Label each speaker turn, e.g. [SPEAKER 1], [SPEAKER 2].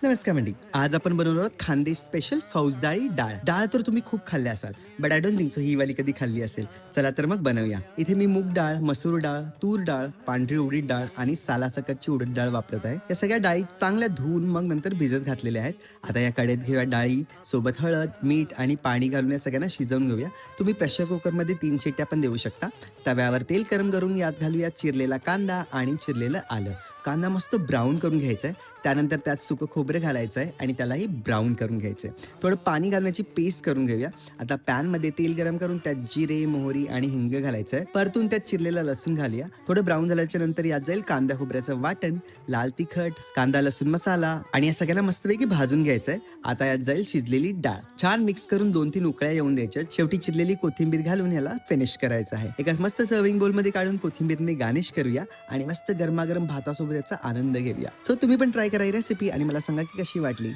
[SPEAKER 1] नमस्कार मंडळी. आज आपण बनवणार आहोत खानदेश स्पेशल फौजदारी डाळ. डाळ तर तुम्ही खूप खाल्ली असाल, but I don't think so ही वाली कधी खाल्ली असेल. चला तर मग बनवूया. इथे मी मूग डाळ, मसूर डाळ, तूर डाळ, पांढरी उडीद डाळ आणि सालासकटची उडीद डाळ वापरत आहे. या सगळ्या डाळी चांगल्या धुवून मग नंतर भिजत घातलेल्या आहेत. आता या कढईत घेऊया डाळी, सोबत हळद, मीठ आणि पाणी घालून या सगळ्यांना शिजवून घेऊया. तुम्ही प्रेशर कुकरमध्ये 3 शिट्ट्या पण देऊ शकता. तव्यावर तेल गरम करून यात घालूया चिरलेला कांदा आणि चिरलेलं आलं. कांदा मस्त ब्राऊन करून घ्यायचा आहे. त्यानंतर त्यात सुकं खोबरं घालायचं आहे आणि त्यालाही ब्राऊन करून घ्यायचं आहे. थोडं पाणी घालण्याची पेस्ट करून घेऊया. आता पॅनमध्ये तेल गरम करून त्यात जिरे, मोहरी आणि हिंग घालायचं आहे. परतून त्यात चिरलेला लसूण घालूया. थोडं ब्राऊन झाल्याच्या नंतर यात जाईल कांदा खोबऱ्याचं वाटण, लाल तिखट, कांदा लसूण मसाला आणि या सगळ्याला मस्तपैकी भाजून घ्यायचं आहे. आता यात जाईल शिजलेली डाळ. छान मिक्स करून 2-3 उकळ्या येऊन द्यायच्या. शेवटी चिरलेली कोथिंबीर घालून याला फिनिश करायचं आहे. एका मस्त सर्विंग बोलमध्ये काढून कोथिंबीरने गार्निश करूया आणि मस्त गरमागरम भातासोबत याचा आनंद घेऊया. सो तुम्ही पण ट्राय करा ही रेसिपी आणि मला सांगा की कशी वाटली.